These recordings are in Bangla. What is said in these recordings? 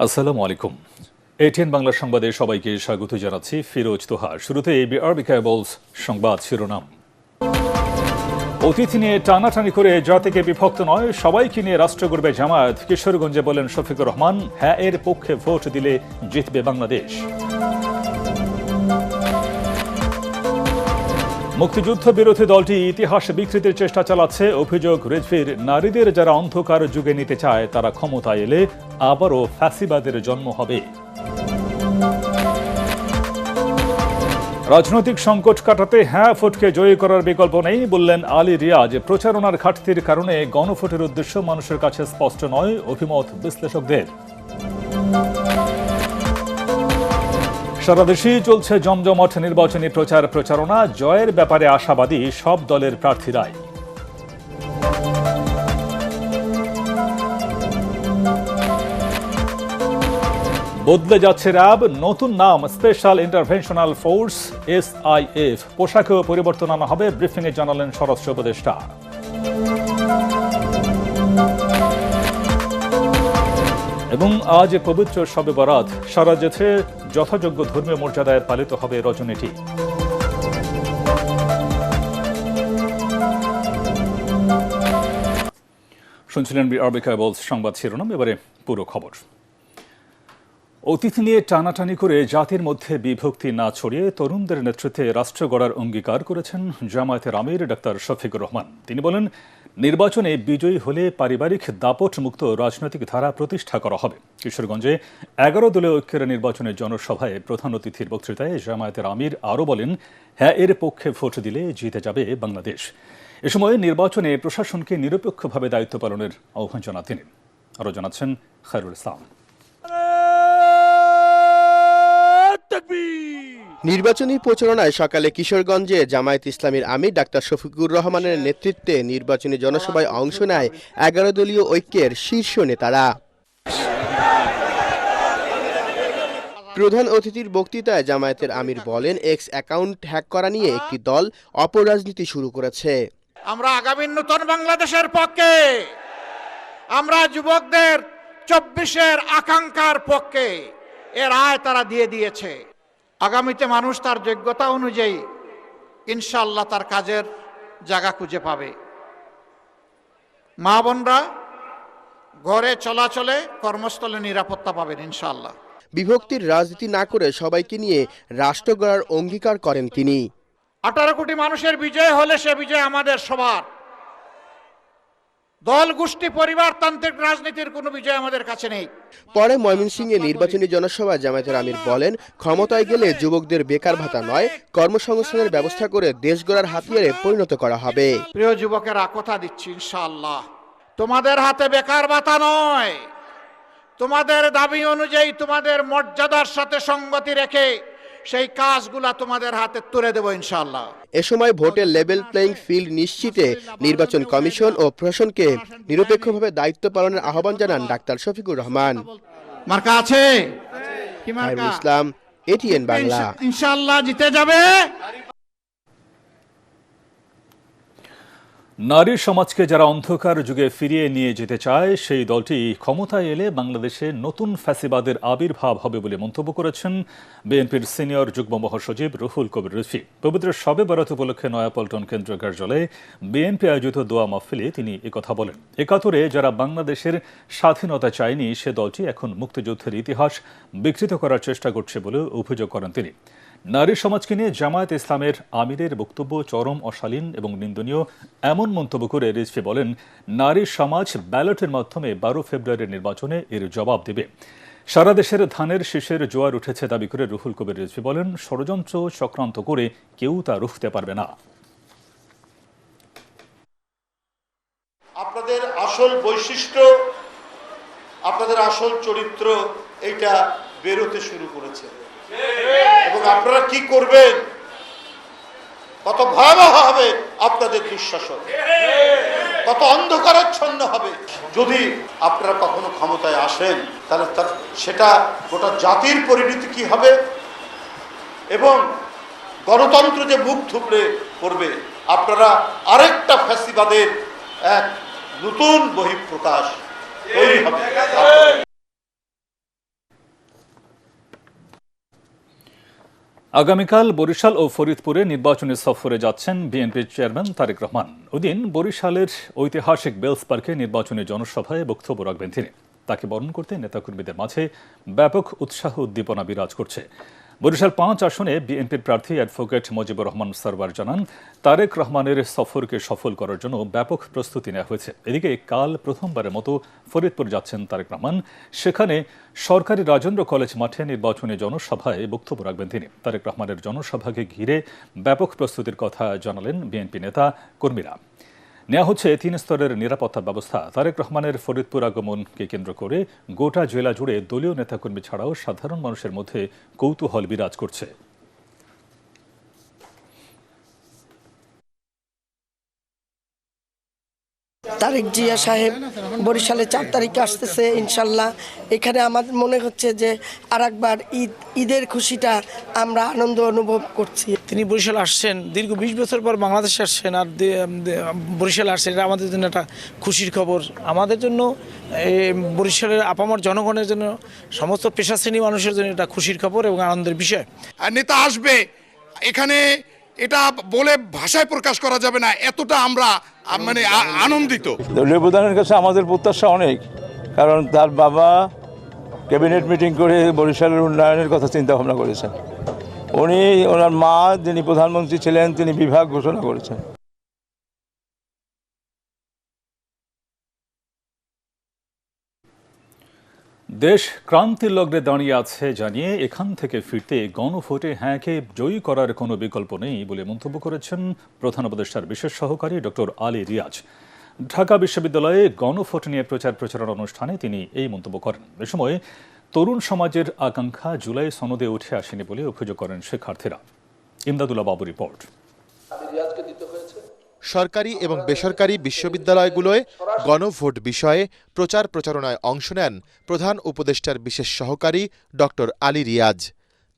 আসসালামু আলাইকুম। এটিএন বাংলা সংবাদে সবাইকে স্বাগত জানাচ্ছি। ফিরোজ তোহা। শুরুতে এবিআরবি কেবলস সংবাদ শিরোনাম। অতিথি নিয়ে টানাটানি করে জাতিকে বিভক্ত নয়, সবাইকে নিয়ে রাষ্ট্র গড়বে জামায়াত। কিশোরগঞ্জে বলেন শফিকুর রহমান, হ্যাঁ এর পক্ষে ভোট দিলে জিতবে বাংলাদেশ। মুক্তিযুদ্ধ বিরোধী দলটি ইতিহাস বিকৃতির চেষ্টা চালাচ্ছে। অভিযোগ রিজভির, নারীদের যারা অন্ধকার যুগে নিতে চায় তারা ক্ষমতায় এলে আবারও ফ্যাসিবাদের জন্ম হবে। রাজনৈতিক সংকট কাটাতে হ্যাঁ ভোটকে জয়ী করার বিকল্প নেই বললেন আলী রিয়াজ। প্রচারণার ঘাটতির কারণে গণভোটের উদ্দেশ্য মানুষের কাছে স্পষ্ট নয়, অভিমত বিশ্লেষকদের। সারা দেশেই চলছে জমজমাট নির্বাচনী প্রচারণা। জয়ের ব্যাপারে আশাবাদী সব দলের প্রার্থীরাই। বদলে যাচ্ছে র্যাব, নতুন নাম স্পেশাল ইন্টারভেনশনাল ফোর্স SIF। পোশাকেও পরিবর্তন আনা হবে, ব্রিফিংয়ে জানালেন স্বরাষ্ট্র উপদেষ্টা। এবং আজ পবিত্র শবে বরাত, সারা দেশে যথাযোগ্য ধর্মীয় মর্যাদায় পালিত হবে রজনীটি। শুনছিলেন বিআরবি কেবলস সংবাদ শিরোনাম। এবারে পুরো খবর। অতিথি নিয়ে টানাটানি করে জাতির মধ্যে বিভক্তি না ছড়িয়ে তরুণদের নেতৃত্বে রাষ্ট্র গড়ার অঙ্গীকার করেছেন জামায়াতের আমির ডাক্তার শফিকুর রহমান। তিনি বলেন, নির্বাচনে বিজয়ী হলে পারিবারিক দাপট মুক্ত রাজনৈতিক ধারা প্রতিষ্ঠা করা হবে। কিশোরগঞ্জে 11 দলীয় ঐক্যের নির্বাচনের জনসভায় প্রধান অতিথির বক্তৃতায় জামায়াতের আমির আরও বলেন, হ্যাঁ এর পক্ষে ভোট দিলে জিতে যাবে বাংলাদেশ। এ সময় নির্বাচনে প্রশাসনকে নিরপেক্ষভাবে দায়িত্ব পালনের আহ্বান জানান তিনি। আরও জানাচ্ছেন খায়রুল ইসলাম। নির্বাচনী প্রচারণায় সকালে কিশোরগঞ্জে জামায়াত ইসলামীর আমির ডাক্তার শফিকুর রহমানের নেতৃত্বে নির্বাচনী জনসভায় অংশ নেয় 11 দলীয় ঐক্যের শীর্ষ নেতারা। প্রধান অতিথির বক্তৃতায় জামায়াতের আমির বলেন, এক্স অ্যাকাউন্ট হ্যাক করা নিয়ে একটি দল অপরাজনীতি শুরু করেছে। আমরা আগামী নতুন বাংলাদেশের পক্ষে, আমরা যুবকদের 24-এর আকাঙ্ক্ষার পক্ষে। এর রায় তারা দিয়ে দিয়েছে। আগামীতে মানুষ তার যোগ্যতা অনুযায়ী ইনশাআল্লাহ তার কাজের জায়গা খুঁজে পাবে। মা বোনরা ঘরে চলাচলে, কর্মস্থলে নিরাপত্তা পাবেন ইনশাআল্লাহ। বিভক্তির রাজনীতি না করে সবাইকে নিয়ে রাষ্ট্র গড়ার অঙ্গীকার করেন তিনি। 18 কোটি মানুষের বিজয় হলে সে বিজয় আমাদের সবার। দল গোষ্ঠী পরিবারতান্ত্রিক রাজনীতির কোনো বিজয় আমাদের কাছে নেই। পরে ময়মনসিংহে নির্বাচনী জনসভায় জামায়াতের আমির বলেন, ক্ষমতায় গেলে যুবকদের বেকার ভাতা নয়, কর্মসংস্থানের ব্যবস্থা করে দেশ গড়ার হাতিয়ারে পরিণত করা হবে। প্রিয় যুবকেরা, কথা দিচ্ছি ইনশাআল্লাহ তোমাদের হাতে বেকার ভাতা নয়, তোমাদের দাবি অনুযায়ী তোমাদের মর্যাদার সাথে সঙ্গতি রেখে সেই কাজগুলা তোমাদের হাতে তুলে দেব ইনশাআল্লাহ। এ সময় ভোটের লেভেল প্লেইং ফিল্ড নিশ্চিতে নির্বাচন কমিশন ও প্রশাসনকে নিরপেক্ষভাবে দায়িত্ব পালনের আহ্বান জানান ডাক্তার শফিকুর রহমান। মার্কা আছে কি মার্কা? খায়রুল ইসলাম, এটিএন বাংলা। ইনশাআল্লাহ জিতে যাবে। নারী সমাজকে যারা অন্ধকার যুগে ফিরিয়ে নিয়ে যেতে চায় সেই দলটি ক্ষমতায় এলে বাংলাদেশে নতুন ফ্যাসিবাদের আবির্ভাব হবে বলে মন্তব্য করেছেন বিএনপির সিনিয়র যুগ্ম মহাসচিব রুহুল কবির রিজভী। পবিত্র শবে বরাত উপলক্ষে নয়াপল্টন কেন্দ্রীয় কার্যালয়ে বিএনপি আয়োজিত দোয়া মাহফিলে তিনি একথা বলেন। 71-এ যারা বাংলাদেশের স্বাধীনতা চায়নি সে দলটি এখন মুক্তিযুদ্ধের ইতিহাস বিকৃত করার চেষ্টা করছে বলে অভিযোগ করেন তিনি। নারী সমাজকে নিয়ে জামায়াত ইসলামের আমিরের বক্তব্য চরম অশালীন এবং নিন্দনীয় এমন মন্তব্য করে রিজভী বলেন, নারী সমাজ ব্যালটের মাধ্যমে 12 ফেব্রুয়ারির নির্বাচনে এর জবাব দেবে। সারা দেশের ধানের শীষের জোয়ার উঠেছে দাবি করে রুহুল কবির রিজভী বলেন, ষড়যন্ত্র চক্রান্ত করে কেউ তা রুখতে পারবে না। আপনাদের আসল বৈশিষ্ট্য, আপনাদের আসল চরিত্র এটা বেরোতে শুরু করেছে এবং আপনারা কি করবেন, কত ভয়াবহ হবে আপনাদের দুঃশাসন, কত অন্ধকারাচ্ছন্ন হবে। যদি আপনারা কখনো ক্ষমতায় আসেন তাহলে সেটা গোটা জাতির পরিণতি কি হবে এবং গণতন্ত্র যে মুখ থুবড়ে পড়বে, আপনারা আরেকটা ফ্যাসিবাদের এক নতুন বহিঃপ্রকাশ তৈরি হবে। আগামীকাল বরিশাল ও ফরিদপুরে নির্বাচনী সফরে যাচ্ছেন বিএনপির চেয়ারম্যান তারেক রহমান। ওদিন বরিশালের ঐতিহাসিক বেলস পার্কে নির্বাচনী জনসভায় বক্তব্য রাখবেন তিনি। তাকে বরণ করতে নেতাকর্মীদের মাঝে ব্যাপক উৎসাহ উদ্দীপনা বিরাজ করছে। বরিশাল ৫ আসনে বিএনপির প্রার্থী অ্যাডভোকেট মুজিবুর রহমান সরওয়ার জানান, তারেক রহমানের সফরকে সফল করার জন্য ব্যাপক প্রস্তুতি নেওয়া হয়েছে। এদিকে কাল প্রথমবারের মতো ফরিদপুর যাচ্ছেন তারেক রহমান। সেখানে সরকারি রাজেন্দ্র কলেজ মাঠে নির্বাচনী জনসভায় বক্তব্য রাখবেন তিনি। তারেক রহমানের জনসভাকে ঘিরে ব্যাপক প্রস্তুতির কথা জানালেন বিএনপি নেতা কর্মীরা। নেওয়া হচ্ছে ৩ স্তরের নিরাপত্তা ব্যবস্থা। তারেক রহমানের ফরিদপুর আগমনকে কেন্দ্র করে গোটা জেলা জুড়ে দলীয় নেতাকর্মী ছাড়াও সাধারণ মানুষের মধ্যে কৌতূহল বিরাজ করছে। তারেক জিয়া সাহেব বরিশালে ৪ তারিখে আসতেছে ইনশাল্লাহ। এখানে আমাদের মনে হচ্ছে যে আরেকবার ঈদের খুশিটা আমরা আনন্দ অনুভব করছি। তিনি বরিশাল আসছেন, দীর্ঘ ২০ বছর পর বাংলাদেশে আসছেন আর বরিশাল আসছেন, এটা আমাদের জন্য একটা খুশির খবর। আমাদের জন্য বরিশালের আপামর জনগণের জন্য, সমস্ত পেশা শ্রেণী মানুষের জন্য এটা খুশির খবর এবং আনন্দের বিষয়। নেতা আসবে এখানে, এটা বলে ভাষায় প্রকাশ করা যাবে না, এতটা আমরা মানে আনন্দিত। দলীয় প্রধানের কাছে আমাদের প্রত্যাশা অনেক, কারণ তার বাবা ক্যাবিনেট মিটিং করে বরিশালের উন্নয়নের কথা চিন্তা ভাবনা করেছেন। ওনার মা যিনি প্রধানমন্ত্রী ছিলেন, তিনি বিভাগ ঘোষণা করেছেন। দেশ ক্রান্তির লগ্নে দাঁড়িয়ে আছে জানিয়ে এখান থেকে ফিরতে গণভোটে হ্যাঁকে জয়ী করার কোনো বিকল্প নেই বলে মন্তব্য করেছেন প্রধান উপদেষ্টার বিশেষ সহকারী ডক্টর আলী রিয়াজ। ঢাকা বিশ্ববিদ্যালয়ে গণভোট নিয়ে প্রচারণা অনুষ্ঠানে তিনি এই মন্তব্য করেন। এ সময় তরুণ সমাজের আকাঙ্ক্ষা জুলাই সনদে উঠে আসেনি বলে অভিযোগ করেন শিক্ষার্থীরা। ইমদাদুল্লাহ বাবু রিপোর্ট। সরকারি এবং বেসরকারি বিশ্ববিদ্যালয়গুলোয় গণভোট বিষয়ে প্রচারণায় অংশ নেন প্রধান উপদেষ্টার বিশেষ সহকারী ডক্টর আলী রিয়াজ।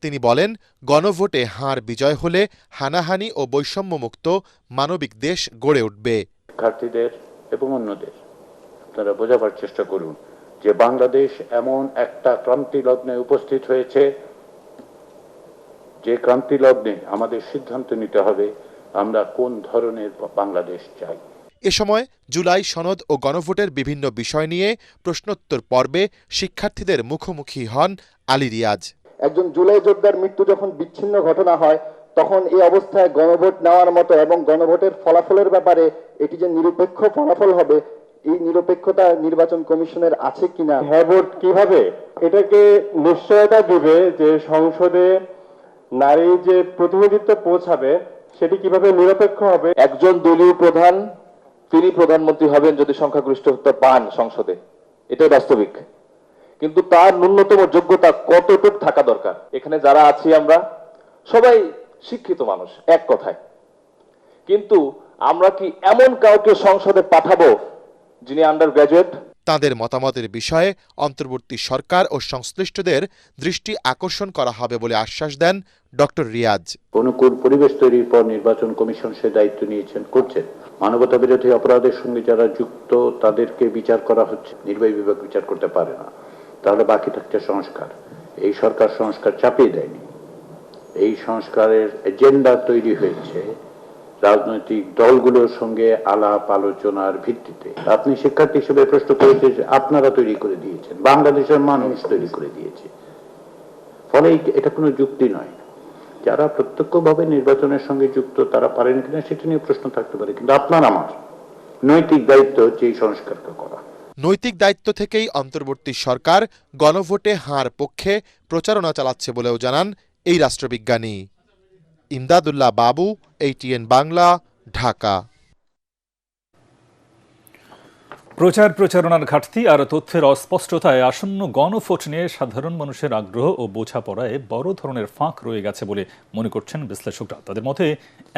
তিনি বলেন, গণভোটে হার বিজয় হলে হানাহানি ও বৈষম্যমুক্ত মানবিক দেশ গড়ে উঠবে। শিক্ষার্থীদের এবং অন্যদের আপনারা বোঝাবার চেষ্টা করুন যে বাংলাদেশ এমন একটা ক্রান্তি লগ্নে উপস্থিত হয়েছে, যে ক্রান্তি লগ্নে আমাদের সিদ্ধান্ত নিতে হবে আমরা কোন ধরনের বাংলাদেশ চাই। এ সময় জুলাই সনদ ও গণভোটের বিভিন্ন বিষয় নিয়ে প্রশ্নোত্তর পর্বে শিক্ষার্থীদের মুখোমুখি হন আলী রিয়াজ। একজন জুলাই যোদ্ধার মৃত্যু যখন বিচ্ছিন্ন ঘটনা হয়, তখন এই অবস্থায় গণভোট নেওয়ার মতো এবং গণভোটের ফলাফলের ব্যাপারে এটি যে নিরপেক্ষ ফলাফল হবে, এই নিরপেক্ষতা নির্বাচন কমিশনের আছে কিনা। হ্যাঁ ভোট কিভাবে এটাকে নিশ্চয়তা দিবে যে সংসদে নারী যে প্রতিনিধিত্ব পৌঁছাবে সেটি কিভাবে নিরপেক্ষ হবে। একজন দলীয় প্রধান তিনি প্রধানমন্ত্রী হবেন যদি সংখ্যাগরিষ্ঠতা পান সংসদে, এটাই বাস্তবিক। কিন্তু তার ন্যূনতম যোগ্যতা কতটুকু থাকা দরকার। এখানে যারা আছি আমরা সবাই শিক্ষিত মানুষ এক কথায়, কিন্তু আমরা কি এমন কাউকে সংসদে পাঠাবো যিনি আন্ডার গ্রাজুয়েট? তাদের মতামতের বিষয়ে অন্তর্বর্তী সরকার ও সংশ্লিষ্টদের দৃষ্টি আকর্ষণ করা হবে বলে আশ্বাস দেন ডক্টর রিয়াজ। অনুকূল পরিবেশ তৈরির পর নির্বাচন কমিশন সে দায়িত্ব করছেন। মানবতা বিরোধী অপরাধের সঙ্গে যারা যুক্ত তাদেরকে বিচার করা হচ্ছে, নির্বাহী বিভাগ বিচার করতে পারে না। তাহলে বাকি থাকছে সংস্কার। এই সরকার সংস্কার চাপিয়ে দেয়নি, এই সংস্কারের এজেন্ডা তৈরি হয়েছে রাজনৈতিক দলগুলোর সঙ্গে আলাপ আলোচনার ভিত্তিতে। আপনি শিক্ষার্থী হিসেবে প্রশ্ন করেছেন, আপনারা তৈরি করে দিয়েছেন, বাংলাদেশের মানুষ তৈরি করে দিয়েছে। ফলে এটা কোনো যুক্তি নয়। যারা প্রত্যক্ষভাবে নির্বাচনের সঙ্গে যুক্ত তারা পারেন কিনা সেটা নিয়ে প্রশ্ন থাকতে পারে, কিন্তু আপনার আমার নৈতিক দায়িত্ব হচ্ছে এই সংস্কারটা করা। নৈতিক দায়িত্ব থেকেই অন্তর্বর্তী সরকার গণভোটে হার পক্ষে প্রচারণা চালাচ্ছে বলেও জানান এই রাষ্ট্রবিজ্ঞানী। ইমদাদুল্লাহ বাবু, ATN বাংলা, ঢাকা। প্রচারণার ঘাটতি আর তথ্যের অস্পষ্টতায় আসন্ন গণভোট নিয়ে সাধারণ মানুষের আগ্রহ ও বোঝাপড়ায় বড় ধরনের ফাঁক রয়ে গেছে বলে মনে করছেন বিশ্লেষকরা। তাদের মতে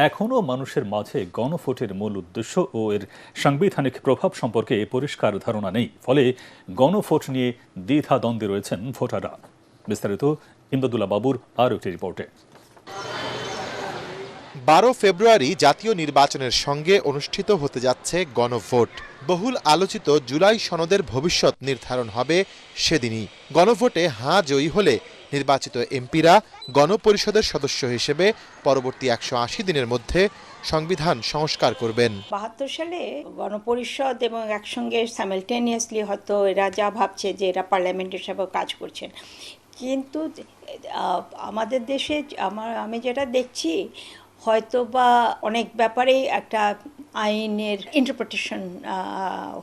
এখনও মানুষের মাঝে গণভোটের মূল উদ্দেশ্য ও এর সাংবিধানিক প্রভাব সম্পর্কে পরিষ্কার ধারণা নেই। ফলে গণভোট নিয়ে দ্বিধাদ্বন্দ্বে রয়েছেন ভোটাররা। বিস্তারিত ইমদাদুল্লাহ বাবুর আরও একটি রিপোর্টে। 12 ফেব্রুয়ারি জাতীয় নির্বাচনের সঙ্গে অনুষ্ঠিত হতে যাচ্ছে গণভোট। বহুল আলোচিত জুলাই সনদের ভবিষ্যৎ নির্ধারণ হবে সেদিনই। গণভোটে হাঁ জয়ী হলে নির্বাচিত এমপিরা গণপরিষদের সদস্য হিসেবে পরবর্তী 180 দিনের মধ্যে সংবিধান সংস্কার করবেন। 72 সালে গণপরিষদ এবং একসঙ্গে সাইমালটেনিয়াসলি হয়তো এরা যা ভাবছে যে এরা পার্লামেন্ট হিসাবে কাজ করছেন, কিন্তু আমাদের দেশে আমি যেটা দেখছি হয়তো বা অনেক ব্যাপারেই একটা আইনের ইন্টারপ্রিটেশন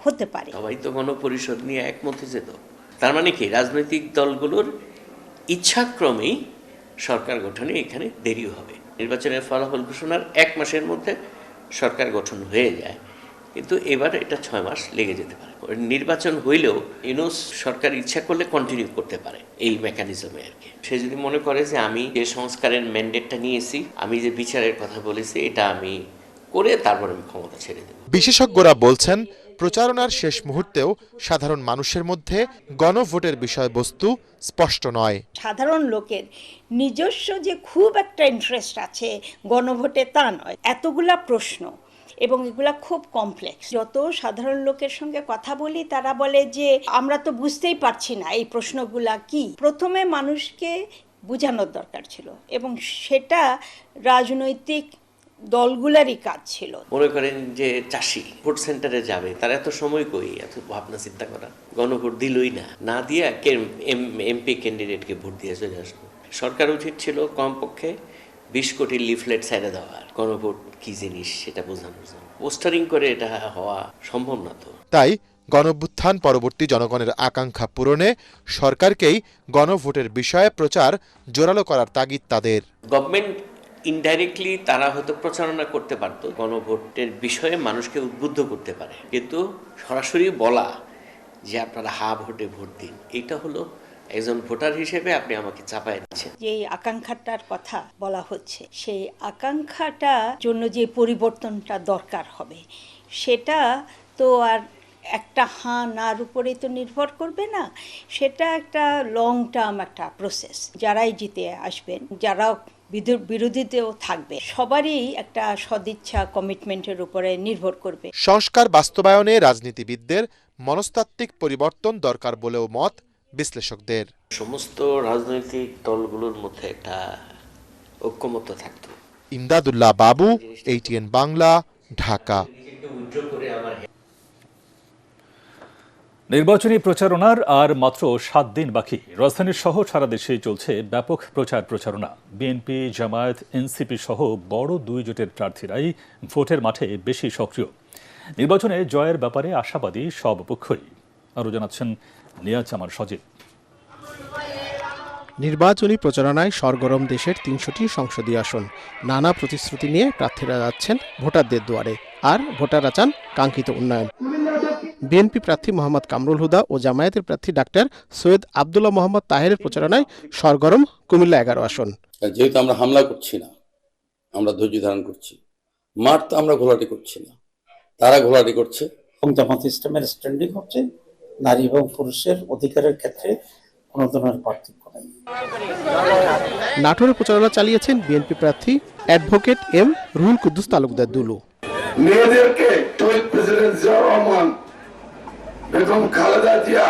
হতে পারে। সবাই তো গণপরিষদ নিয়ে একমত হয়েছে, তো তার মানে কি রাজনৈতিক দলগুলোর ইচ্ছাক্রমেই সরকার গঠনে এখানে দেরি হবে। নির্বাচনের ফলাফল ঘোষণার 1 মাসের মধ্যে সরকার গঠন হয়ে যায়, কিন্তু এবার এটা 6 মাস লেগে যেতে পারে। নির্বাচন হইলেও ইউনূস সরকার ইচ্ছা করলে কন্টিনিউ করতে পারে এই মেকানিজমে আর কি। সে যদি মনে করে যে আমি যে সংস্কারের ম্যান্ডেটটা নিয়েছি, আমি যে বিচারের কথা বলেছি, এটা আমি করে তারপর আমি ক্ষমতা ছেড়ে দেব। বিশেষজ্ঞরা বলছেন, প্রচারণার শেষ মুহূর্তেও সাধারণ মানুষের মধ্যে গণভোটের বিষয়বস্তু স্পষ্ট নয়। সাধারণ লোকের নিজস্ব যে খুব একটা ইন্টারেস্ট আছে গণভোটে তা নয়, এতগুলা প্রশ্ন এবং এগুলা খুব কমপ্লেক্স। যত সাধারণ লোকের সঙ্গে কথা বলি তারা বলে যে আমরা তো বুঝতেই পারছি না এই প্রশ্নগুলা কি। প্রথমে মানুষকে বোঝানোর দরকার ছিল এবং সেটা রাজনৈতিক দলগুলারই কাজ ছিল। মনে করেন যে চাষি ভোট সেন্টারে যাবে, তার এত সময় কই এত ভাবনা চিন্তা করা, গণভোট দিলই না দিয়ে এমপি ক্যান্ডিডেটকে ভোট দিয়ে চলে আসলো। সরকার উচিত ছিল কমপক্ষে 20 কোটি লিফলেট ছেড়ে দেওয়ার, গণভোট কি জিনিস সেটা বোঝানোর জন্য। পোস্টারিং করে এটা হওয়া সম্ভব না তো। তাই গণঅভ্যুত্থান পরবর্তী জনগণের আকাঙ্ক্ষা পূরণে সরকারকেই গণভোটের বিষয়ে প্রচার জোরালো করার তাগিদ তাদের। গভর্নমেন্ট ইনডাইরেক্টলি তারা হয়তো প্রচারণা করতে পারতো, গণভোটের বিষয়ে মানুষকে উদ্বুদ্ধ করতে পারে, কিন্তু সরাসরি বলা যে আপনারা হা ভোটে ভোট দিন, এটা হলো একজন ভোটার হিসেবে আপনি আমাকে চাপায় দিচ্ছেন। যে আকাঙ্ক্ষাটার কথা বলা হচ্ছে, সেই আকাঙ্ক্ষাটার জন্য যে পরিবর্তনটা দরকার হবে সেটা তো আর একটা হ্যাঁ নার উপরেই তো নির্ভর করবে না, সেটা একটা লং টার্ম একটা প্রসেস। যারাই জিতে আসবেন, যারা বিরোধীতেও থাকবে, সবারই একটা সদিচ্ছা কমিটমেন্টের উপরে নির্ভর করবে। সংস্কার বাস্তবায়নে রাজনীতিবিদদের মনস্তাত্ত্বিক পরিবর্তন দরকার বলেও মত বিশ্লেষকদের। সমস্ত রাজনৈতিক দলগুলোর মধ্যে একটা ঐক্যমত্য থাকতো। ইমদাদুল্লাহ বাবু, ATN বাংলা, ঢাকা। নির্বাচনী প্রচারণার আর মাত্র 7 দিন বাকি। রাজধানীর সহ সারা দেশে চলছে ব্যাপক প্রচারণা। বিএনপি, জামায়াত, এনসিপি সহ বড় 2 জোটের প্রার্থীরাই ভোটের মাঠে বেশি সক্রিয়। নির্বাচনে জয়ের ব্যাপারে আশাবাদী সব পক্ষই। আরও জানাচ্ছেন নিয়াজ আমার সজীব। নির্বাচনী প্রচারণায় সরগরম দেশের 300টি সংসদীয় আসন। নানা প্রতিশ্রুতি নিয়ে প্রার্থীরা যাচ্ছেন ভোটারদের দুয়ারে, আর ভোটাররা চান কাঙ্ক্ষিত উন্নয়ন। বিএনপি প্রার্থী মোহাম্মদ কামরুল হুদা ও জামায়াতের প্রার্থী ডাক্তার সৈয়দ আব্দুল্লাহ মোহাম্মদ তাহেরের প্রচারণায় সরগরম কুমিল্লা 11 আসন। যেহেতু আমরা হামলা করছি না, আমরা ধৈর্য ধারণ করছি, মাঠ তো আমরা ঘোলাটি করছি না, তারা ঘোলাটি করছে। জামাত ইসলামের স্ট্যান্ডিং হচ্ছে নারী এবং পুরুষের অধিকারের ক্ষেত্রে কোনো ধরনের পার্থক্য নেই। নাটোরে প্রচারণা চালিয়েছেন বিএনপি প্রার্থী অ্যাডভোকেট এম রুহুল কুদ্দুস তালুকদার দুলু। মেয়েদেরকে শহীদ প্রেসিডেন্ট জিয়াউর রহমান, বেগম খালেদা জিয়া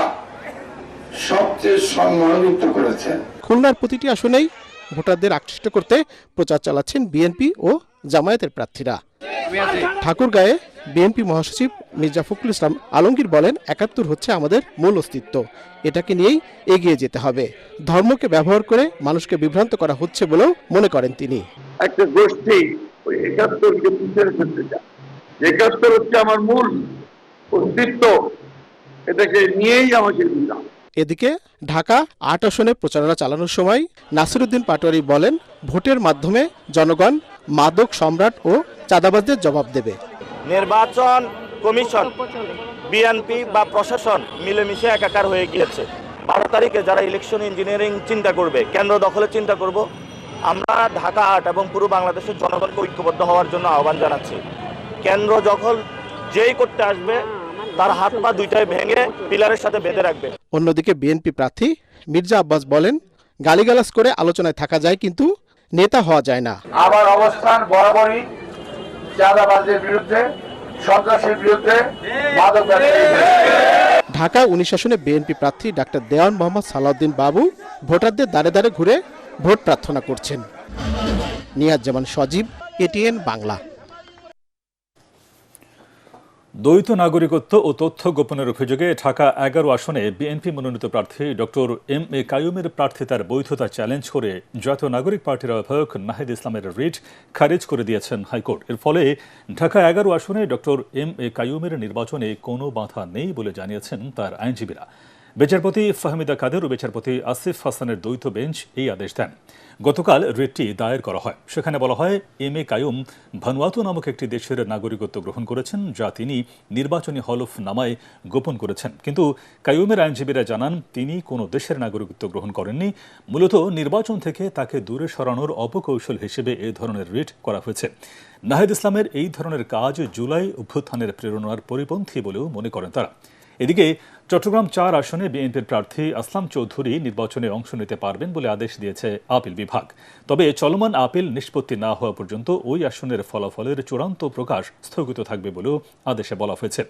সবচেয়ে সম্মানিত করেছেন। খুলনার প্রতিটি আসনেই ভোটারদের আকৃষ্ট করতে প্রচার চালাচ্ছেন বিএনপি ও জামায়াতের প্রার্থীরা। ঠাকুরগাঁয়ে বিএনপি মহাসচিব মির্জা ফখরুল ইসলাম আলমগীর বলেন, 71 হচ্ছে আমাদের মূল অস্তিত্ব, এটাকে নিয়েই এগিয়ে যেতে হবে। ধর্মকে ব্যবহার করে মানুষকে বিভ্রান্ত করা হচ্ছে বলেও মনে করেন তিনি। একটা গোষ্ঠী 71কে পিছিয়ে ফেলতে চায়, 71 হচ্ছে আমার মূল অস্তিত্ব, এটাকে নিয়েই আমাকে দিলাম। এদিকে ঢাকা 8 আসনে প্রচারণা চালানোর সময় নাসিরউদ্দিন পাটোয়ারি বলেন, ভোটের মাধ্যমে জনগণ মাদক সম্রাট ও চাঁদাবাজদের জবাব দেবে। নির্বাচন কমিশন, বিএনপি বা প্রশাসন মিলেমিশে একাকার হয়ে গিয়েছে। 12 তারিখে যারা ইলেকশন ইঞ্জিনিয়ারিং চিন্তা করবে, কেন্দ্র দখলের চিন্তা করব, আমরা ঢাকা 8 এবং পুরো বাংলাদেশের জনগণকে ঐক্যবদ্ধ হওয়ার জন্য আহ্বান জানাচ্ছি। কেন্দ্র দখল যেই করতে আসবে তার হাত পা দুইটাই ভেঙে পিলারের সাথে বেঁধে রাখবে। অন্যদিকে বিএনপি প্রার্থী মির্জা আব্বাস বলেন, গালিগালাজ করে আলোচনায় থাকা যায়, কিন্তু নেতা হওয়া যায় না। আমার অবস্থান বরাবরই চাঁদাবাজের বিরুদ্ধে, সন্ত্রাসের বিরুদ্ধে, মাদক ব্যবসায়ীদের বিরুদ্ধে। ঢাকা 19 আসনে বিএনপি প্রার্থী ডাক্তার দেওয়ান মোহাম্মদ সালাউদ্দিন বাবু ভোটারদের দ্বারে দ্বারে ঘুরে ভোট প্রার্থনা করছেন। নিয়াজ জামান সজীব, এটিএন বাংলা। দ্বৈত নাগরিকত্ব ও তথ্য গোপনের অভিযোগে ঢাকা 11 আসনে বিএনপি মনোনীত প্রার্থী ডক্টর এম.এ. কাইয়ুমের প্রার্থিতার বৈধতা চ্যালেঞ্জ করে জাতীয় নাগরিক পার্টির আহ্বায়ক নাহিদ ইসলামের রিট খারিজ করে দিয়েছেন হাইকোর্ট। এর ফলে ঢাকা 11 আসনে ডক্টর এম.এ. কাইয়ুমের নির্বাচনে কোনো বাধা নেই বলে জানিয়েছেন তার আইনজীবীরা। বিচারপতি ফাহমিদা কাদের ও বিচারপতি আসিফ হাসানের দ্বৈত বেঞ্চ এই আদেশ দেন। গতকাল রিটটি দায়ের করা হয়। সেখানে বলা হয়, এম.এ. কাইয়ুম ভানুয়াতু নামক একটি দেশের নাগরিকত্ব গ্রহণ করেছেন, যা তিনি নির্বাচনী হলফনামায় গোপন করেছেন। কিন্তু কাইয়ুমের আইনজীবীরা জানান, তিনি কোনো দেশের নাগরিকত্ব গ্রহণ করেননি। মূলত নির্বাচন থেকে তাকে দূরে সরানোর অপকৌশল হিসেবে এ ধরনের রিট করা হয়েছে। নাহিদ ইসলামের এই ধরনের কাজ জুলাই অভ্যুত্থানের প্রেরণার পরিপন্থী বলেও মনে করেন তারা। এদিকে চট্টগ্রাম 4 আসনে বিএনপির প্রার্থী আসলাম চৌধুরী নির্বাচনে অংশ নিতে পারবেন বলে আদেশ দিয়েছে আপিল বিভাগ। তবে চলমান আপিল নিষ্পত্তি না হওয়া পর্যন্ত ওই আসনের ফলাফলের চূড়ান্ত প্রকাশ স্থগিত থাকবে বলেও আদেশে বলা হয়েছে।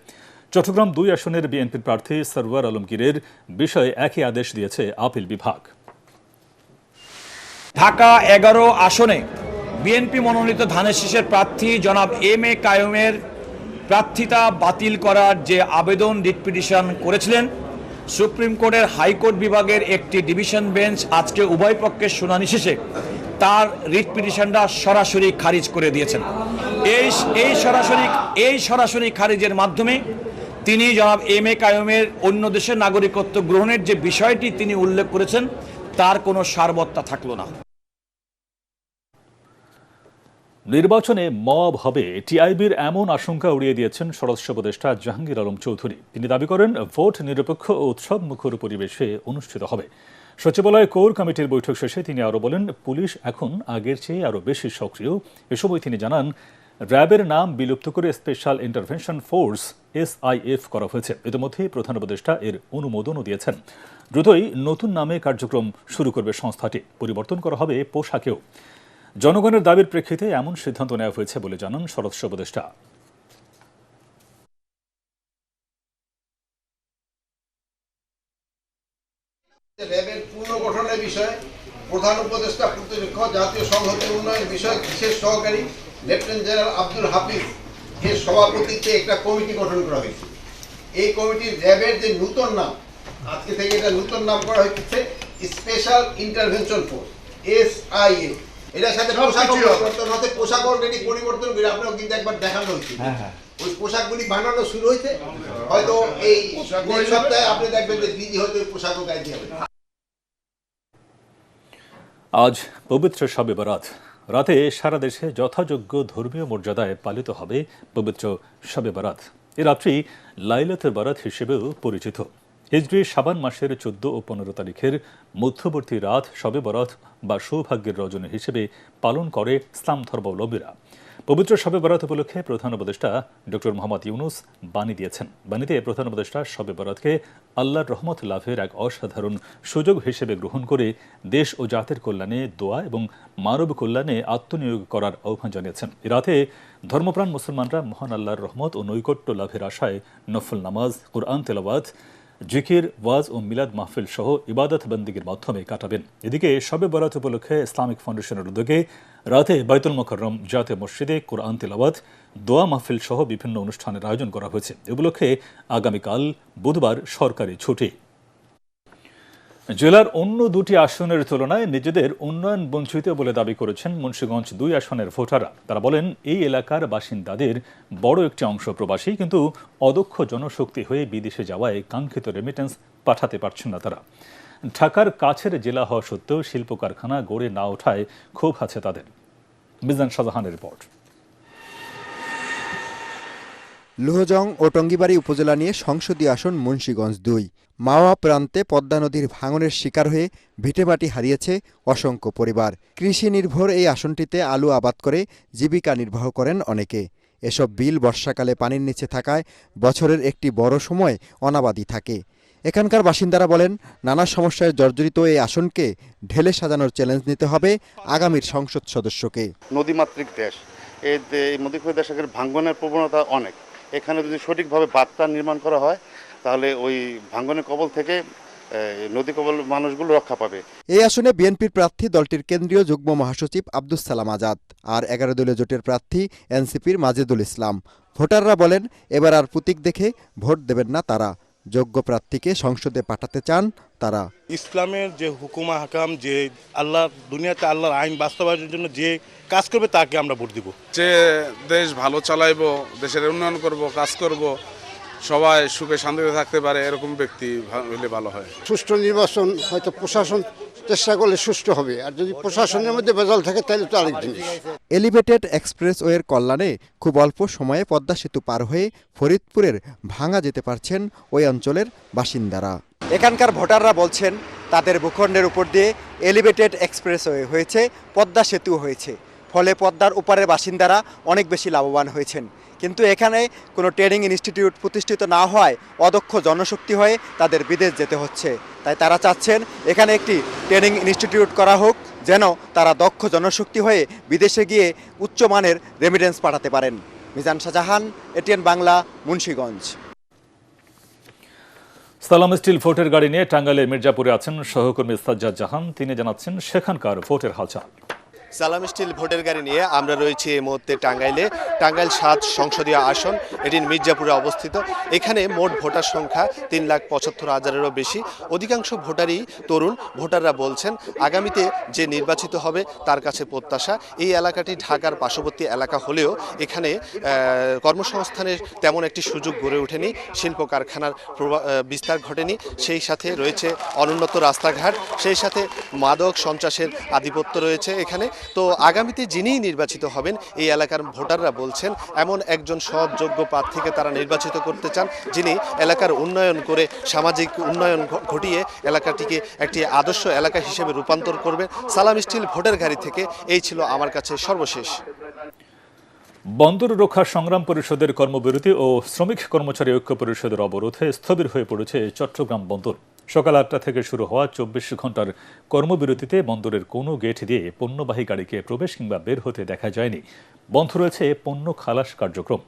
চট্টগ্রাম 2 আসনের বিএনপির প্রার্থী সরওয়ার আলমগীরের বিষয়ে একই আদেশ দিয়েছে আপিল বিভাগ। ঢাকা 11 আসনে বিএনপি মনোনীত ধানের শীষের প্রার্থী জনাব এম.এ. কাইয়ুমের প্রার্থিতা বাতিল করার যে আবেদন রিট পিটিশন করেছিলেন, সুপ্রিম কোর্টের হাইকোর্ট বিভাগের একটি ডিভিশন বেঞ্চ আজকে উভয় পক্ষের শুনানি শেষে তার রিট পিটিশনটা সরাসরি খারিজ করে দিয়েছেন। এই সরাসরি খারিজের মাধ্যমে তিনি জনাব এম.এ. কাইয়ুমের অন্য দেশের নাগরিকত্ব গ্রহণের যে বিষয়টি তিনি উল্লেখ করেছেন, তার কোনো সারবত্তা থাকলো না। নির্বাচনে মব হবে, টিআইবির এমন আশঙ্কা উড়িয়ে দিয়েছেন স্বরাষ্ট্র উপদেষ্টা জাহাঙ্গীর আলম চৌধুরী। তিনি দাবি করেন, ভোট নিরপেক্ষ ও উৎসব মুখর পরিবেশে অনুষ্ঠিত হবে। সচিবালয় কোর কমিটির বৈঠক শেষে তিনি আরও বলেন, পুলিশ এখন আগের চেয়ে আরও বেশি সক্রিয়। এ সময় তিনি জানান, র্যাবের নাম বিলুপ্ত করে স্পেশাল ইন্টারভেনশন ফোর্স SIF করা হয়েছে। ইতিমধ্যে প্রধান উপদেষ্টা এর অনুমোদনও দিয়েছেন। দ্রুতই নতুন নামে কার্যক্রম শুরু করবে সংস্থাটি। পরিবর্তন করা হবে পোশাকেও। জনগণের দাবির প্রেক্ষিতে এমন সিদ্ধান্ত নেওয়া হয়েছে বলে জানান স্বরাষ্ট্র উপদেষ্টা। র্যাবের পুনর্গঠনের বিষয়ে প্রধান উপদেষ্টা প্রতিরক্ষা জাতীয় সংহতি উন্নয়ন বিষয় বিশেষ সহকারী লেফটেন্যান্ট জেনারেল আব্দুল হাফিজ এর সভাপতিত্বে একটা কমিটি গঠন করা হয়েছে। এই কমিটির র্যাবের যে নতুন নাম, আজকে থেকে এটা নতুন নাম করা হয়েছে স্পেশাল ইন্টারভেনশন ফোর্স SIF। এটার সাথে পোশাক অলরেডি পরিবর্তন করে আপনার কিন্তু একবার দেখানো হয়েছে। ওই পোশাকগুলি বানানো শুরু হয়েছে, হয়তো এই সপ্তাহে আপনি দেখবেন যে দিদি হয়তো পোশাকও গাইতে হবে। আজ পবিত্র শবে বরাত। রাতে সারা দেশে যথাযোগ্য ধর্মীয় মর্যাদায় পালিত হবে পবিত্র শবে বরাত। এ রাত্রি লাইলাতুল বরাত হিসেবেও পরিচিত। হিজরি শাবান মাসের 14 ও 15 তারিখের মধ্যবর্তী রাত শবে বরাত বা সৌভাগ্যের রজনী হিসেবে পালন করে ইসলাম ধর্মাবলম্বীরা। পবিত্র শবে বরাত উপলক্ষে প্রধান উপদেষ্টা ডক্টর মোহাম্মদ ইউনুস বাণী দিয়েছেন। বাণীতে প্রধান উপদেষ্টা শবে বরাতকে আল্লাহর রহমত লাভের এক অসাধারণ সুযোগ হিসেবে গ্রহণ করে দেশ ও জাতির কল্যাণে দোয়া এবং মানব কল্যাণে আত্মনিয়োগ করার আহ্বান জানিয়েছেন। এ রাতে ধর্মপ্রাণ মুসলমানরা মহান আল্লাহর রহমত ও নৈকট্য লাভের আশায় নফল নামাজ, কুরআন তেলাওয়াত, জিকির, ওয়াজ ও মিলাদ মাহফিল সহ ইবাদত বন্দিগির মাধ্যমে কাটাবেন। এদিকে শবে বরাত উপলক্ষে ইসলামিক ফাউন্ডেশনের উদ্যোগে রাতে বাইতুল মোকাররম জাতীয় মসজিদে কুরআন তেলাওয়াত, দোয়া মাহফিল সহ বিভিন্ন অনুষ্ঠানের আয়োজন করা হয়েছে। এ উপলক্ষে আগামীকাল বুধবার সরকারি ছুটি। জেলার অন্য 2টি আসনের তুলনায় নিজেদের উন্নয়ন বঞ্চিত বলে দাবি করেছেন মুন্সিগঞ্জ 2 আসনের ভোটাররা। তারা বলেন, এই এলাকার বাসিন্দাদের বড় একটি অংশ প্রবাসী, কিন্তু অদক্ষ জনশক্তি হয়ে বিদেশে যাওয়ায় কাঙ্ক্ষিত রেমিটেন্স পাঠাতে পারছেন না তারা। ঢাকার কাছের জেলা হওয়া সত্ত্বেও শিল্প কারখানা গড়ে না ওঠায় ক্ষোভ আছে তাদের। মিজান শাহজাহানের রিপোর্ট। লোহজং ও টঙ্গিবাড়ি উপজেলা নিয়ে সংসদীয় আসন মুন্সিগঞ্জ 2। মাওয়া প্রান্তে পদ্মা নদীর ভাঙনের শিকার হয়ে ভিটেমাটি হারিয়েছে অসংখ্য পরিবার। কৃষি নির্ভর এই আসনটিতে আলু আবাদ করে জীবিকা নির্বাহ করেন অনেকে। এসব বিল বর্ষাকালে পানির নিচে থাকায় বছরের একটি বড় সময় অনাবাদি থাকে। এখানকার বাসিন্দারা বলেন, নানা সমস্যায় জর্জরিত এই আসনকে ঢেলে সাজানোর চ্যালেঞ্জ নিতে হবে আগামীর সংসদ সদস্যকে। নদীমাতৃক দেশ, এই নদীমাতৃক দেশের ভাঙ্গনের প্রবণতা অনেক। এখানে যদি সঠিকভাবে বাঁধটা নির্মাণ করা হয়, তাহলে ওই ভাঙ্গনের কবল থেকে নদী কবল মানুষগুলো রক্ষা পাবে। এই আসনে বিএনপির প্রার্থী দলটির কেন্দ্রীয় যুগ্ম মহাসচিব আব্দুস সালাম আজাদ, আর 11 দলীয় জোটের প্রার্থী এনসিপির মাজেদুল ইসলাম। ভোটাররা বলেন এবার আর প্রতীক দেখে ভোট দেবেন না তারা, যোগ্য প্রার্থীকে সংসদে পাঠাতে চান তারা। ইসলামের যে হুকুমা হাকাম, যে দুনিয়াতে আল্লাহর আইন বাস্তবায়নের জন্য যে কাজ করবে তাকে আমরা ভোট দিব। যে দেশ ভালো চালাইবো, দেশের উন্নয়ন করব, কাজ করব, সবাই সুখে শান্তিতে থাকতে পারে, এরকম ব্যক্তি হলে ভালো হয়। সুষ্ঠু নির্বাচন হয়তো প্রশাসন চেষ্টা করলে সুষ্ঠু হবে, আর যদি প্রশাসনের মধ্যে ভেজাল থাকে তাহলে তো আরেক জিনিস। এলিভেটেড এক্সপ্রেসওয়ের কল্যাণে খুব অল্প সময়ে পদ্মা সেতু পার হয়ে ফরিদপুরের ভাঙা যেতে পারছেন ওই অঞ্চলের বাসিন্দারা। এখানকার ভোটাররা বলছেন তাদের ভূখণ্ডের উপর দিয়ে এলিভেটেড এক্সপ্রেসওয়ে হয়েছে, পদ্মা সেতু হয়েছে, ফলে পদ্মার ওপারের বাসিন্দারা অনেক বেশি লাভবান হয়েছেন। কিন্তু এখানে কোনো ট্রেনিং ইনস্টিটিউট প্রতিষ্ঠিত না হওয়ায় অদক্ষ জনশক্তি হয়ে তাদের বিদেশ যেতে হচ্ছে। তাই তারা চাচ্ছেন এখানে একটি ট্রেনিং ইনস্টিটিউট করা হোক, যেন তারা দক্ষ জনশক্তি হয়ে বিদেশে গিয়ে উচ্চমানের রেমিটেন্স পাঠাতে পারেন। মিজান শাহজাহান, এটিএন বাংলা, মুন্সিগঞ্জ। সালাম স্টিল ভোটের গাড়ি নিয়ে টাঙ্গাইলের মির্জাপুরে আছেন সহকর্মী সাজ্জাদ জাহান। তিনি জানাচ্ছেন সেখানকার ভোটের হালচাল। সালাম স্টিল ভোটের গাড়ি নিয়ে আমরা রয়েছি এই মুহূর্তে টাঙ্গাইলে। টাঙ্গাইল 7 সংসদীয় আসন, এটি মির্জাপুরে অবস্থিত। এখানে মোট ভোটার সংখ্যা 3,75,000-এরও বেশি। অধিকাংশ ভোটারই তরুণ। ভোটাররা বলছেন আগামীতে যে নির্বাচিত হবে তার কাছে প্রত্যাশা। এই এলাকাটি ঢাকার পার্শ্ববর্তী এলাকা হলেও এখানে কর্মসংস্থানের তেমন একটি সুযোগ গড়ে ওঠেনি, শিল্প কারখানার বিস্তার ঘটেনি, সেই সাথে রয়েছে অনুন্নত রাস্তাঘাট, সেই সাথে মাদক সন্ত্রাসের আধিপত্য রয়েছে এখানে। তো আগামীতে যিনি নির্বাচিত হবেন এই এলাকার ভোটাররা বলছেন এমন একজন সৎ যোগ্য প্রার্থীকে তারা নির্বাচিত করতে চান, যিনি এলাকার উন্নয়ন করে সামাজিক উন্নয়ন ঘটিয়ে এলাকাটিকে একটি আদর্শ এলাকা হিসেবে রূপান্তর করবে। সালাম স্টিল ভোটের গাড়ি থেকে এই ছিল আমার কাছে সর্বশেষ। বন্দর রক্ষা সংগ্রাম পরিষদের কর্মবিরতি ও শ্রমিক কর্মচারী ঐক্য পরিষদের অবরোধে স্থবির হয়ে পড়েছে চট্টগ্রাম বন্দর। সকাল 8টা থেকে শুরু হওয়া 24 ঘন্টার কর্মবিরতিতে বন্দরের কোনো গেট দিয়ে পণ্যবাহী গাড়িকে প্রবেশ কিংবা বের হতে দেখা যায়নি। বন্ধ রয়েছে পণ্য খালাস কার্যক্রম,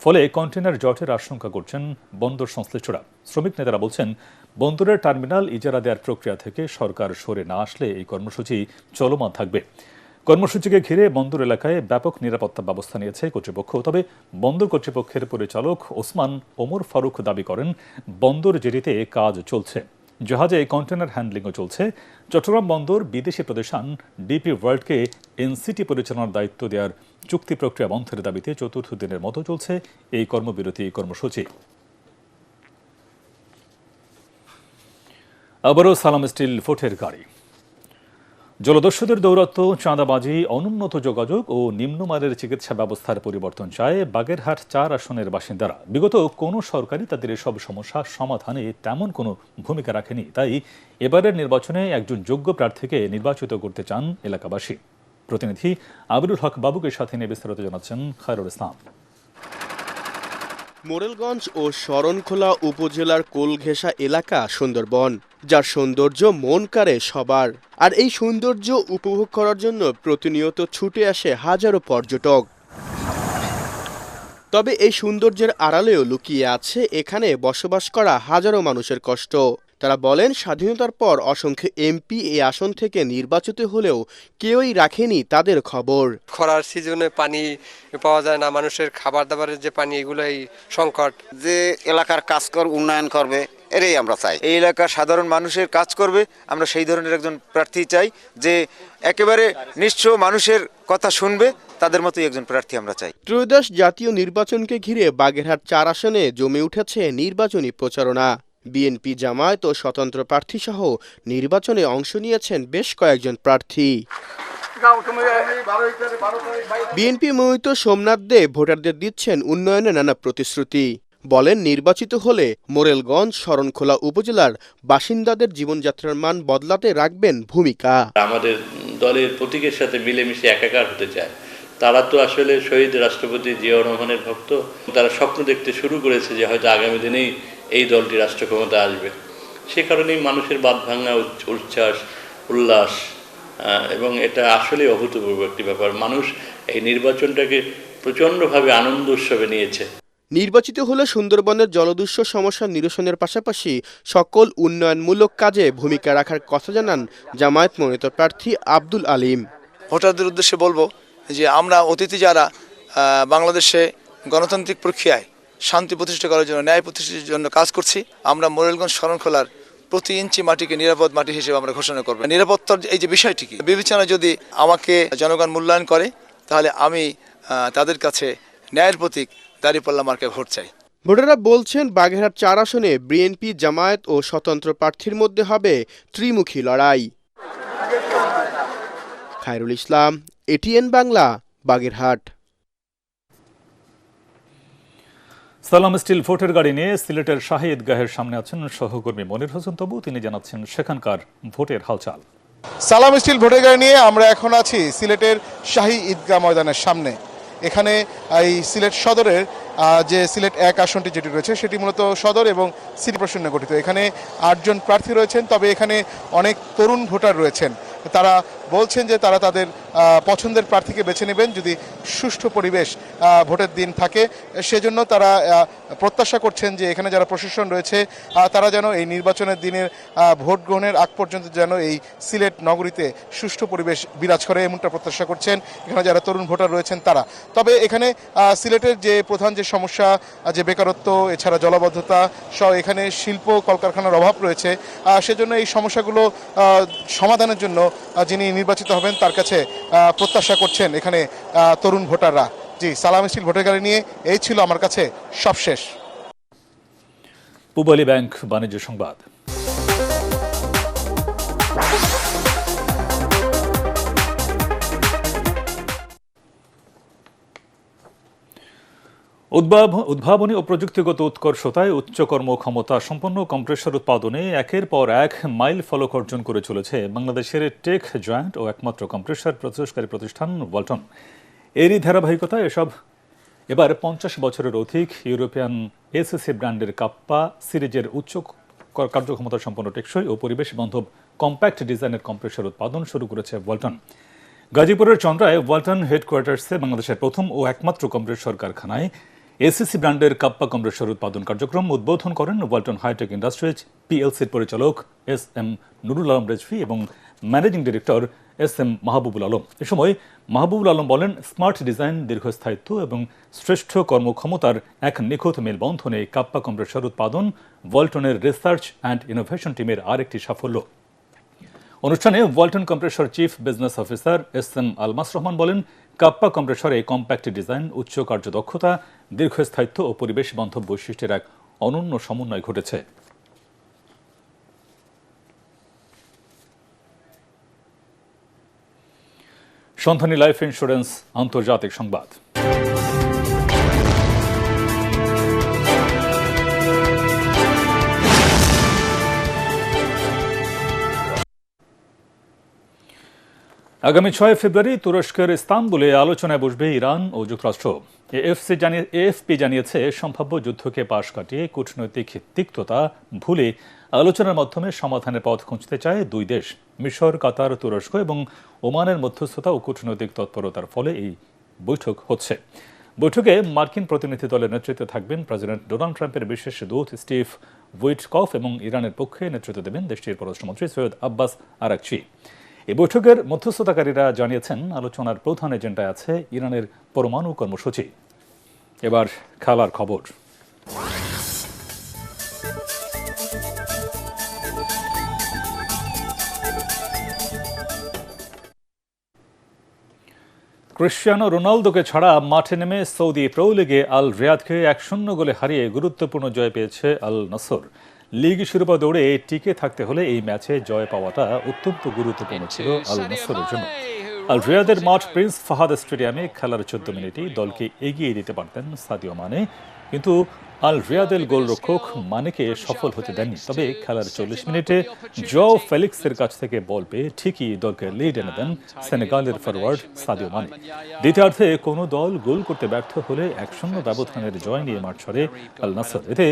ফলে কন্টেনার জটের আশঙ্কা করছেন বন্দর সংশ্লিষ্টরা। শ্রমিক নেতারা বলছেন বন্দরের টার্মিনাল ইজারা দেওয়ার প্রক্রিয়া থেকে সরকার সরে না আসলে এই কর্মসূচি চলমান থাকবে। কর্মসূচিকে ঘিরে বন্দর এলাকায় ব্যাপক নিরাপত্তা ব্যবস্থা নিয়েছে কর্তৃপক্ষ। তবে বন্দর কর্তৃপক্ষের পরিচালক ওসমান ওমর ফারুক দাবি করেন বন্দর জেটিতে কাজ চলছে, জাহাজে কন্টেনার হ্যান্ডলিংও চলছে। চট্টগ্রাম বন্দর বিদেশি প্রতিষ্ঠান ডিপি ওয়ার্ল্ডকে এনসিটি পরিচালনার দায়িত্ব দেওয়ার চুক্তি প্রক্রিয়া বন্ধের দাবিতে চতুর্থ দিনের মতো চলছে এই কর্মবিরতি কর্মসূচি। আবারও সালাম স্টিল ভোটের গাড়ি। জলদস্যুদের দৌরাত্ম্য, চাঁদাবাজি, অনুন্নত যোগাযোগ ও নিম্নমানের চিকিৎসা ব্যবস্থার পরিবর্তন চায় বাগেরহাট 4 আসনের বাসিন্দারা। বিগত কোনো সরকারই তাদের এসব সমস্যা সমাধানে তেমন কোনো ভূমিকা রাখেনি। তাই এবারের নির্বাচনে একজন যোগ্য প্রার্থীকে নির্বাচিত করতে চান এলাকাবাসী। প্রতিনিধি আবিরুল হক বাবুকে সাথে নিয়ে বিস্তারিত জানাচ্ছেন খায়রুল ইসলাম। মোরেলগঞ্জ ও শরণখোলা উপজেলার কোলঘেঁষা এলাকা সুন্দরবন, যার সৌন্দর্য মন কাড়ে সবার। আর এই সৌন্দর্য উপভোগ করার জন্য প্রতিনিয়ত ছুটে আসে হাজারো পর্যটক। তবে এই সৌন্দর্যের আড়ালেও লুকিয়ে আছে এখানে বসবাস করা হাজারো মানুষের কষ্ট। তারা বলেন স্বাধীনতার পর অসংখ্য এমপি এই আসন থেকে নির্বাচিত হলেও কেউই রাখেনি তাদের খবর। খরার সিজনে পানি পাওয়া যায় না, মানুষের খাবার দাবারের যে পানি, এগুলোই সংকট। যে এলাকার কাজ উন্নয়ন করবে এটাই আমরা চাই। এই এলাকার সাধারণ মানুষের কাজ করবে, আমরা সেই ধরনের একজন প্রার্থী চাই যে একেবারে নিঃস্ব মানুষের কথা শুনবে, তাদের মতোই একজন প্রার্থী আমরা চাই। ত্রয়োদশ জাতীয় নির্বাচনকে ঘিরে বাগেরহাট 4 আসনে জমে উঠেছে নির্বাচনী প্রচারণা। বিএনপি, জামায়াত ও স্বতন্ত্র প্রার্থী সহ নির্বাচনে অংশ নিয়েছেন বেশ কয়েকজন প্রার্থী। বিএনপি মনোনীত সোমনাথ দে ভোটারদের দিচ্ছেন উন্নয়নের নানা প্রতিশ্রুতি। বলেন নির্বাচিত হলে মোরেলগঞ্জ শরণখোলা উপজেলার বাসিন্দাদের জীবনযাত্রার মান বদলাতে রাখবেন ভূমিকা। আমাদের দলের প্রতীকের সাথে মিলেমিশে একাকার হতে চায়। তারা তো আসলে শহীদ রাষ্ট্রপতি জিয়াউর রহমানের ভক্ত। তারা স্বপ্ন দেখতে শুরু করেছে যে হয়তো আগামী দিনেই এই দলটি রাষ্ট্র ক্ষমতা আসবে। সে কারণেই মানুষের বাঁধ ভাঙা উচ্ছ্বাস, উল্লাস, এবং এটা আসলে অভূতপূর্ব একটি ব্যাপার। মানুষ এই নির্বাচনটাকে প্রচণ্ডভাবে আনন্দ উৎসবে নিয়েছে। নির্বাচিত হলে সুন্দরবনের জলদস্যু সমস্যা নিরসনের পাশাপাশি সকল উন্নয়নমূলক কাজে ভূমিকা রাখার কথা জানান জামায়াত মনোনীত প্রার্থী আব্দুল আলিম। ভোটারদের উদ্দেশ্যে বলবো যে আমরা অতীতে যারা বাংলাদেশে গণতান্ত্রিক প্রক্রিয়ায় শান্তি প্রতিষ্ঠা করার জন্য, ন্যায় প্রতিষ্ঠার জন্য কাজ করছি, আমরা মোরেলগঞ্জ শরণখোলার প্রতি ইঞ্চি মাটিকে নিরাপদ মাটি হিসেবে আমরা ঘোষণা করব। নিরাপত্তার এই যে বিষয়টিকে বিবেচনা যদি আমাকে জনগণ মূল্যায়ন করে, তাহলে আমি তাদের কাছে ন্যায়ের প্রতীক দাঁড়িপাল্লা মার্কায় ভোট চাই। ভোটাররা বলছেন বাগেরহাট ৪ আসনে বিএনপি, জামায়াত ও স্বতন্ত্র প্রার্থীর মধ্যে হবে ত্রিমুখী লড়াই। খায়রুল ইসলাম, এটিএন বাংলা, বাগেরহাট। সালাম স্টিল ভোটের গাড়ি নিয়ে সিলেটের শাহী ঈদগাহের সামনে আছেন সহকর্মী মনির হোসেন তবু। তিনি জানাচ্ছেন সেখানকার ভোটের হালচাল। সালাম স্টিল ভোটের গাড়ি নিয়ে আমরা এখন আছি সিলেটের শাহী ঈদগাহ ময়দানের সামনে। এখানে এই সিলেট সদরের যে সিলেট ১ আসনটি যেটি রয়েছে সেটি মূলত সদর এবং সিটি প্রসন্ন গঠিত। এখানে ৮ জন প্রার্থী রয়েছেন, তবে এখানে অনেক তরুণ ভোটার রয়েছেন। তারা বলছেন যে তারা তাদের পছন্দের প্রার্থীকে বেছে নেবেন যদি সুষ্ঠু পরিবেশ ভোটের দিন থাকে। সেজন্য তারা প্রত্যাশা করছেন যে এখানে যারা প্রশাসন রয়েছে তারা যেন এই নির্বাচনের দিনের ভোট গ্রহণের আগ পর্যন্ত যেন এই সিলেট নগরীতে সুষ্ঠু পরিবেশ বিরাজ করে, এমনটা প্রত্যাশা করছেন এখানে যারা তরুণ ভোটার রয়েছেন তারা। তবে এখানে সিলেটের যে প্রধান যে সমস্যা, যে বেকারত্ব, এছাড়া জলাবদ্ধতা সহ এখানে শিল্প কলকারখানার অভাব রয়েছে, সেজন্য এই সমস্যাগুলো সমাধানের জন্য যিনি নির্বাচিত হবেন তার কাছে প্রত্যাশা করছেন এখানে তরুণ ভোটাররা। জি, সালাম স্টিল ভোটের গাড়ি নিয়ে এই ছিল আমার কাছে সবশেষ। পূবালী ব্যাংক বাণিজ্য সংবাদ। উদ্ভাবনী ও প্রযুক্তিগত উৎকর্ষতায় উচ্চ কর্মক্ষমতা সম্পন্ন কম্প্রেসর উৎপাদনে একের পর এক মাইল ফলক অর্জন করে চলেছে বাংলাদেশের টেক জয়েন্ট ও একমাত্র কম্প্রেসর প্রস্তুতকারী প্রতিষ্ঠান ওয়ালটন। এরই ধারাবাহিকতায় এবার 50 বছরের অধিক ইউরোপিয়ান এসএসসি ব্র্যান্ডের কাপ্পা সিরিজের উচ্চ কার্যক্ষমতা সম্পন্ন টেকসই ও পরিবেশ বান্ধব কম্প্যাক্ট ডিজাইনের কম্প্রেসর উৎপাদন শুরু করেছে ওয়ালটন। গাজীপুরের চন্দ্রায় ওয়ালটন হেডকোয়ার্টার্সে বাংলাদেশের প্রথম ও একমাত্র কম্প্রেসর কারখানায় এসএসসি ব্র্যান্ডের কাপ্পা কম্প্রেসর উৎপাদন কার্যক্রম উদ্বোধন করেন ওয়ালটন হাইটেক ইন্ডাস্ট্রিজ পিএলসির পরিচালক এস.এম. নুরুল আলম রেজভী এবং managing director S M. Mahbubul Alam. এ সময় মাহবুবুল আলম বলেন, স্মার্ট ডিজাইন, দীর্ঘস্থায়িত্ব এবং শ্রেষ্ঠ কর্মক্ষমতার এক নিখুঁত মেলবন্ধনে কাপ্পা কম্প্রেসর উৎপাদন ওয়ালটনের রিসার্চ অ্যান্ড ইনোভেশন টিমের আরেকটি সাফল্য। অনুষ্ঠানে Walton compressor chief business officer SM. Almas Rahman বলেন, কাপ্পা কম্প্রেসরে কম্প্যাক্ট ডিজাইন, উচ্চ কার্যদক্ষতা, দীর্ঘস্থায়িত্ব ও পরিবেশ বান্ধব বৈশিষ্ট্যের এক অনন্য সমন্বয় ঘটেছে। সন্ধানী লাইফ ইন্স্যুরেন্স আন্তর্জাতিক সংবাদ। আগামী 6 ফেব্রুয়ারি তুরস্কের ইস্তাম্বুলে আলোচনায় বসবে ইরান ও যুক্তরাষ্ট্র। এএফপি জানিয়েছে, সম্ভাব্য যুদ্ধকে পাশ কাটিয়ে কূটনৈতিক তিক্ততা ভুলে আলোচনার মাধ্যমে সমাধানের পথ খুঁজতে চায় দুই দেশ। মিশর, কাতার, তুরস্ক এবং ওমানের মধ্যস্থতা ও কূটনৈতিক তৎপরতার ফলে এই বৈঠক হচ্ছে। বৈঠকে মার্কিন প্রতিনিধি দলের নেতৃত্বে থাকবেন প্রেসিডেন্ট ডোনাল্ড ট্রাম্পের বিশেষ দূত স্টিভ উইটকফ এবং ইরানের পক্ষে নেতৃত্ব দেবেন দেশটির পররাষ্ট্রমন্ত্রী সৈয়দ আব্বাস আরাকচি। এই বৈঠকের মধ্যস্থতাকারীরা জানিয়েছেন, আলোচনার প্রধান এজেন্ডায় আছে ইরানের পরমাণু কর্মসূচি। এবার খেলার খবর। ক্রিশ্চিয়ানো রোনালদোকে ছাড়া মাঠে নেমে সৌদি প্রো লিগে আল রিয়াদকে 1-0 গোলে হারিয়ে গুরুত্বপূর্ণ জয় পেয়েছে আল নাসর। লিগ শিরোপা দৌড়ে টিকে থাকতে হলে এই ম্যাচে জয় পাওয়াটা অত্যন্ত গুরুত্বপূর্ণ ছিল আল নাসরের জন্য। আল রিয়াদের মাঠ প্রিন্স ফাহাদ স্টেডিয়ামে খেলার 14 মিনিটেই দলকে এগিয়ে দিতে পারতেন সাদিও মানে, কিন্তু আল রিয়াদের গোলরক্ষক মানেকে সফল হতে দেননি। তবে খেলার 40 মিনিটে জোয়াও ফেলিক্সের কাছ থেকে বল পেয়ে ঠিকই দলকে লিড এনে দেন সেনেগালের ফরওয়ার্ড সাদিও মানে। দ্বিতীয়ার্ধে কোনো দল গোল করতে ব্যর্থ হলে 1-0 ব্যবধানের জয় নিয়ে মাঠ ছাড়ে আল নাসর। এতে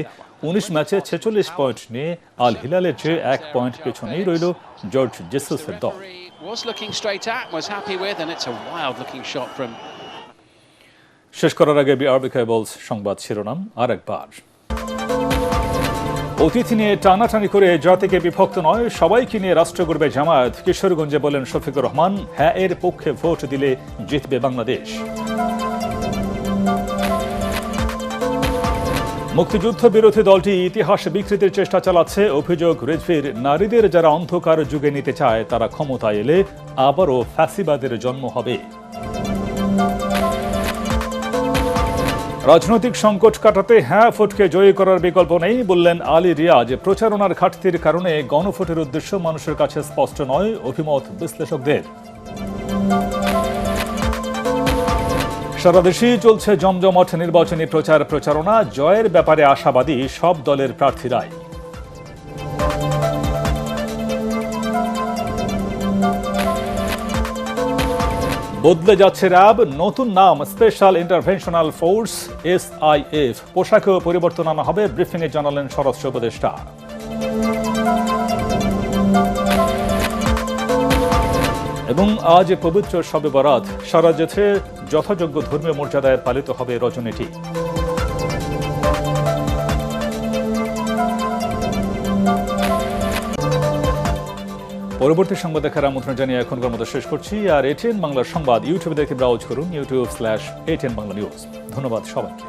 19 ম্যাচে 46 পয়েন্ট নিয়ে আল হিলালের চেয়ে 1 পয়েন্ট পেছনেই রইল জর্জ জেসুসের দল। শেষ করার আগে বিআরবি কেবলস সংবাদ শিরোনাম আরেকবার। অতিথি নিয়ে টানাটানি করে জাতিকে বিভক্ত নয়, সবাইকে নিয়ে রাষ্ট্র গড়বে জামায়াত। কিশোরগঞ্জে বলেন শফিকুর রহমান, হ্যাঁ এর পক্ষে ভোট দিলে জিতবে বাংলাদেশ। মুক্তিযুদ্ধ বিরোধী দলটি ইতিহাস বিকৃতির চেষ্টা চালাচ্ছে। অভিযোগ রিজভির, নারীদের যারা অন্ধকার যুগে নিতে চায় তারা ক্ষমতায় এলে আবারও ফ্যাসিবাদের জন্ম হবে। রাজনৈতিক সংকট কাটাতে হ্যাঁ ভোটকে জয়ী করার বিকল্প নেই বললেন আলী রিয়াজ। প্রচারণার ঘাটতির কারণে গণভোটের উদ্দেশ্য মানুষের কাছে স্পষ্ট নয়, অভিমত বিশ্লেষকদের। সারা দেশেই চলছে জমজমাট নির্বাচনী প্রচারণা। জয়ের ব্যাপারে আশাবাদী সব দলের প্রার্থীরাই। বদলে যাচ্ছে র্যাব, নতুন নাম স্পেশাল ইন্টারভেনশনাল ফোর্স SIF। পোশাকেও পরিবর্তন আনা হবে, ব্রিফিংয়ে জানালেন স্বরাষ্ট্র উপদেষ্টা। এবং আজ পবিত্র শবে বরাত, সারা দেশে যথাযোগ্য ধর্মীয় মর্যাদায় পালিত হবে রজনীটি। পরবর্তী সংবাদ দেখার আমন্ত্রণ জানিয়ে এখনকার মতো শেষ করছি। আর ATN বাংলার সংবাদ ইউটিউবে দেখে ব্রাউজ করুন, youtube/ATN বাংলা নিউজ। ধন্যবাদ সবাইকে।